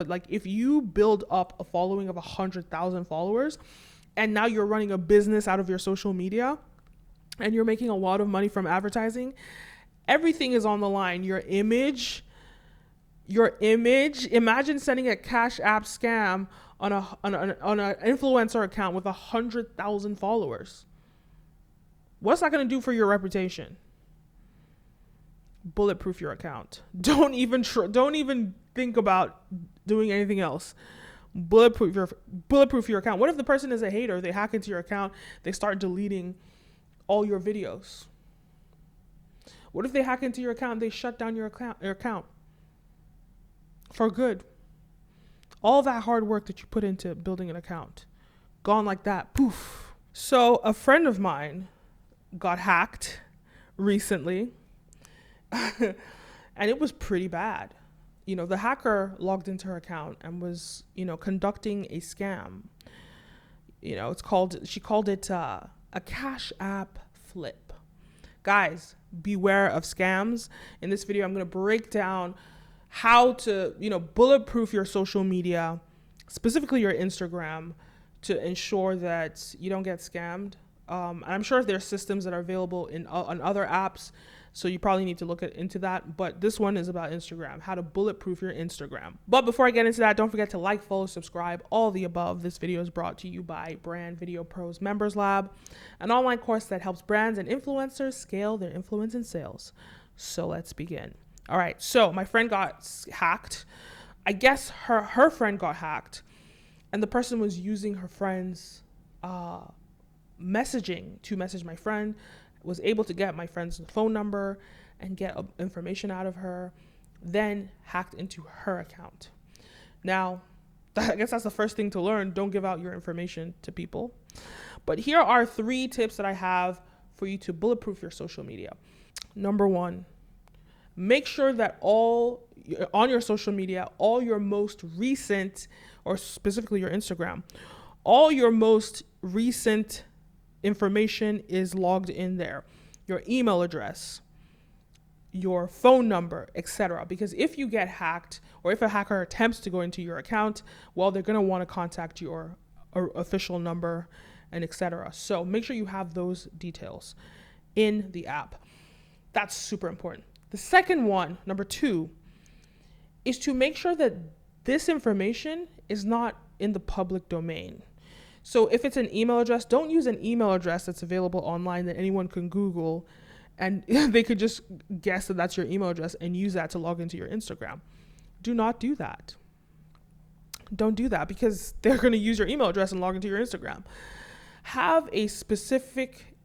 but like if you build up a following of 100,000 followers and now you're running a business out of your social media and you're making a lot of money from advertising, everything is on the line. Your image, imagine sending a Cash App scam on an influencer account with 100,000 followers. What's that going to do for your reputation? Bulletproof your account. Don't even think about doing anything else. Bulletproof your account. What if the person is a hater? They hack into your account, they start deleting all your videos. What if they hack into your account and they shut down your account for good? All that hard work that you put into building an account, gone like that, poof. So a friend of mine got hacked recently and it was pretty bad. The hacker logged into her account and was, conducting a scam. She called it a Cash App flip. Guys, beware of scams. In this video, I'm going to break down how to, bulletproof your social media, specifically your Instagram, to ensure that you don't get scammed. And I'm sure there's systems that are available on other apps, so you probably need to look into that. But this one is about Instagram, how to bulletproof your Instagram. But before I get into that, don't forget to like, follow, subscribe, all the above. This video is brought to you by Brand Video Pros Members Lab, an online course that helps brands and influencers scale their influence and sales. So let's begin. All right, so my friend got hacked. I guess her friend got hacked, and the person was using her friend's messaging to message my friend, was able to get my friend's phone number and get information out of her, then hacked into her account. Now, I guess that's the first thing to learn. Don't give out your information to people. But here are 3 tips that I have for you to bulletproof your social media. Number 1, make sure that on your social media, all your most recent, or specifically your Instagram, all your most recent information is logged in there. Your email address, your phone number, etc. Because if you get hacked, or if a hacker attempts to go into your account, well, they're going to want to contact your official number and etc. So make sure you have those details in the app. That's super important. The second one, number 2, is to make sure that this information is not in the public domain. So if it's an email address, don't use an email address that's available online that anyone can Google and they could just guess that that's your email address and use that to log into your Instagram. Do not do that. Don't do that, because they're going to use your email address and log into your Instagram. Have a specific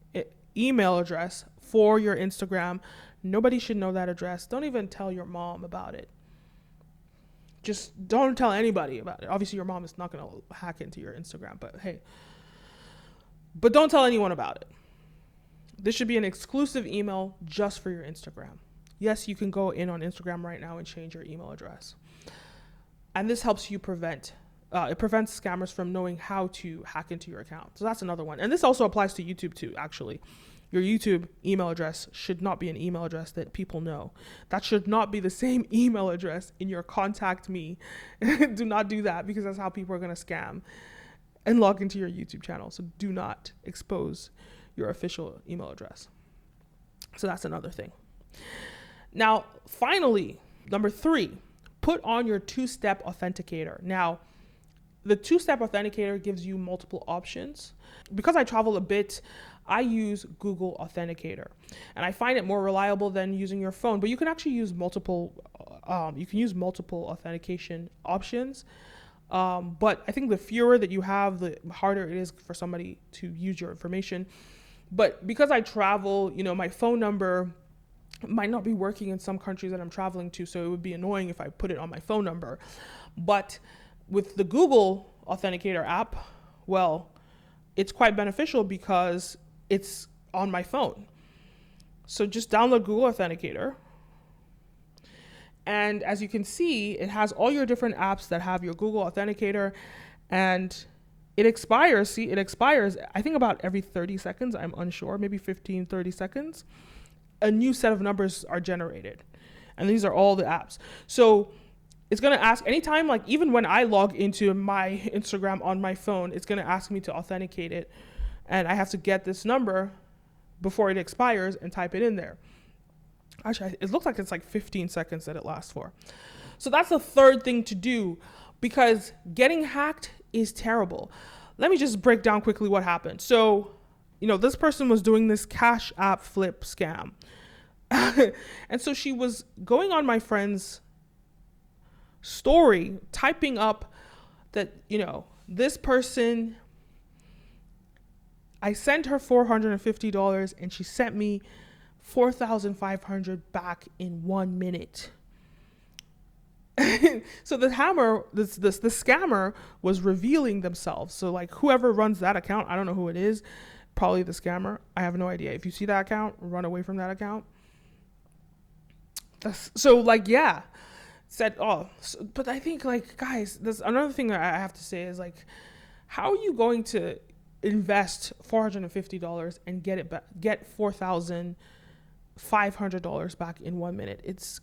email address for your Instagram. Nobody should know that address. Don't even tell your mom about it. Just don't tell anybody about it. Obviously, your mom is not going to hack into your Instagram, but hey. But don't tell anyone about it. This should be an exclusive email just for your Instagram. Yes, you can go in on Instagram right now and change your email address. And this helps you prevents scammers from knowing how to hack into your account. So that's another one. And this also applies to YouTube too, actually. Your YouTube email address should not be an email address that people know. That should not be the same email address in your contact me. Do not do that, because that's how people are going to scam and log into your YouTube channel. So do not expose your official email address. So that's another thing. Now, finally, number 3, put on your 2-step authenticator. Now, the 2-step authenticator gives you multiple options. Because I travel a bit, I use Google Authenticator, and I find it more reliable than using your phone. But you can actually use multiple authentication options. But I think the fewer that you have, the harder it is for somebody to use your information. But because I travel, my phone number might not be working in some countries that I'm traveling to, so it would be annoying if I put it on my phone number. But with the Google Authenticator app, well, it's quite beneficial because it's on my phone. So just download Google Authenticator. And as you can see, it has all your different apps that have your Google Authenticator, and it expires. See, it expires, I think about every 30 seconds. I'm unsure, maybe 15, 30 seconds. A new set of numbers are generated. And these are all the apps. So It's going to ask anytime, like even when I log into my Instagram on my phone, it's going to ask me to authenticate it. And I have to get this number before it expires and type it in there. Actually, it looks like it's like 15 seconds that it lasts for. So that's the third thing to do, because getting hacked is terrible. Let me just break down quickly what happened. So, this person was doing this Cash App flip scam. And so she was going on my friend's story, typing up that, this person, I sent her $450 and she sent me $4,500 back in 1 minute. So the scammer was revealing themselves. So like whoever runs that account, I don't know who it is, probably the scammer. I have no idea. If you see that account, run away from that account. But I think like, guys, there's another thing that I have to say is like, how are you going to invest $450 and get $4,500 back in 1 minute? It's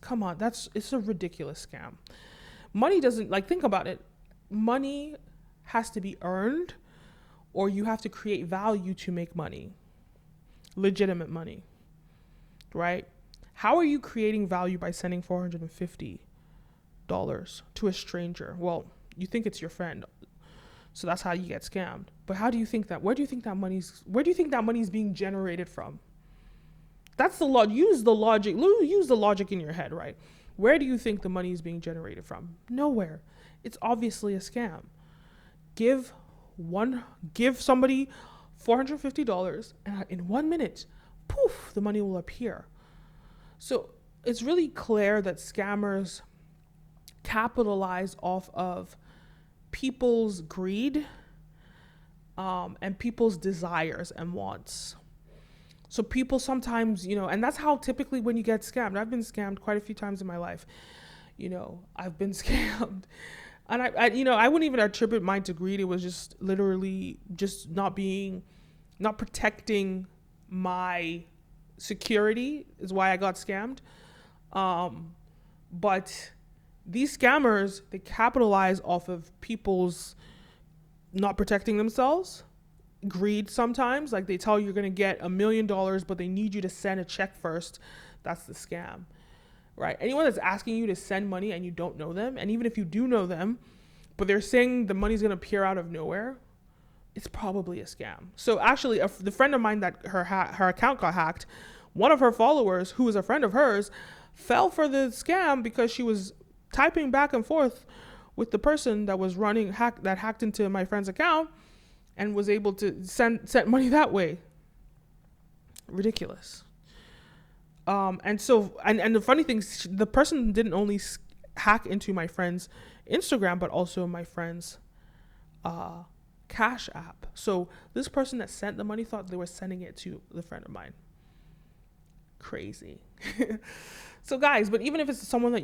a ridiculous scam. Money doesn't, like, think about it. Money has to be earned, or you have to create value to make money, legitimate money, right? How are you creating value by sending $450 to a stranger? Well, you think it's your friend, so that's how you get scammed. But where do you think that money's being generated from? That's the use the logic in your head, right? Where do you think the money is being generated from? Nowhere. It's obviously a scam. Give somebody $450 and in 1 minute, poof, the money will appear. So it's really clear that scammers capitalize off of people's greed, and people's desires and wants. So people sometimes, and that's how typically when you get scammed. I've been scammed quite a few times in my life. I've been scammed. And I wouldn't even attribute mine to greed. It was just literally just not protecting my security is why I got scammed. But these scammers, they capitalize off of people's not protecting themselves. Greed sometimes, like they tell you you're going to get $1 million, but they need you to send a check first. That's the scam, right? Anyone that's asking you to send money and you don't know them, and even if you do know them, but they're saying the money's going to appear out of nowhere, it's probably a scam. So actually, the friend of mine that her account got hacked, one of her followers, who was a friend of hers, fell for the scam because she was typing back and forth with the person that was that hacked into my friend's account, and was able to send money that way. Ridiculous. And the funny thing is, the person didn't only hack into my friend's Instagram, but also my friend's Cash App. So this person that sent the money thought they were sending it to the friend of mine. Crazy. So guys, but even if it's someone that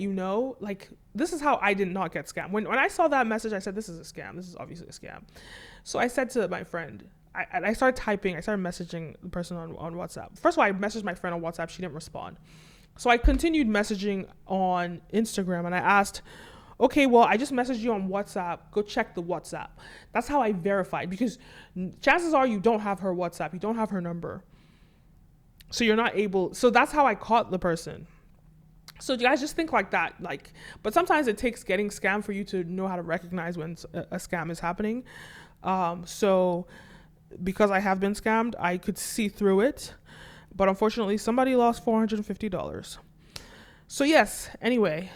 like, this is how I did not get scammed. When I saw that message, I said, this is a scam. This is obviously a scam. So I said to my friend, I started messaging the person on WhatsApp. First of all, I messaged my friend on WhatsApp. She didn't respond. So I continued messaging on Instagram, and I asked, okay, well, I just messaged you on WhatsApp. Go check the WhatsApp. That's how I verified, because chances are you don't have her WhatsApp. You don't have her number. So you're not able. So that's how I caught the person. So you guys just think like that, but sometimes it takes getting scammed for you to know how to recognize when a scam is happening. So because I have been scammed, I could see through it, but unfortunately somebody lost $450. So yes, anyway,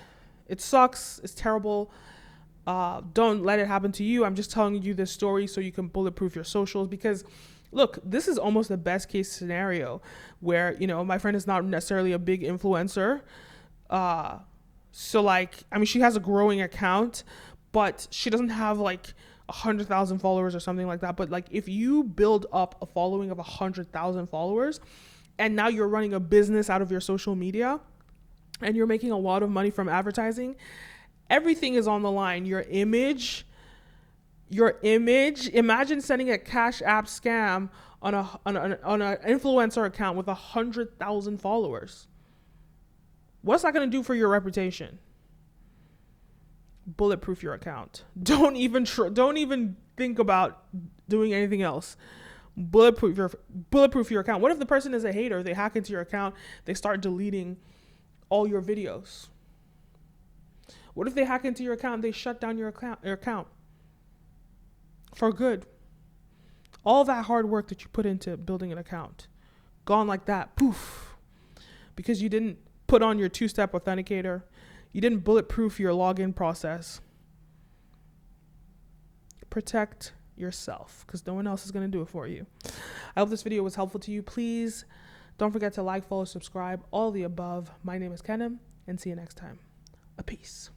it sucks. It's terrible. Don't let it happen to you. I'm just telling you this story so you can bulletproof your socials, because look, this is almost the best case scenario where, my friend is not necessarily a big influencer. So she has a growing account, but she doesn't have 100,000 followers or something like that. But if you build up a following of 100,000 followers, and now you're running a business out of your social media, and you're making a lot of money from advertising, everything is on the line. Your image, imagine sending a Cash App scam on an influencer account with 100,000 followers. What's that going to do for your reputation? bulletproof your account. Don't even think about doing anything else. Bulletproof your account. What if the person is a hater? They hack into your account, they start deleting all your videos. What if they hack into your account and they shut down your account for good? All that hard work that you put into building an account, gone like that, poof. Because you didn't put on your 2-step authenticator. You didn't bulletproof your login process. Protect yourself, because no one else is going to do it for you. I hope this video was helpful to you. Please don't forget to like, follow, subscribe, all the above. My name is Kenim, and see you next time. A peace.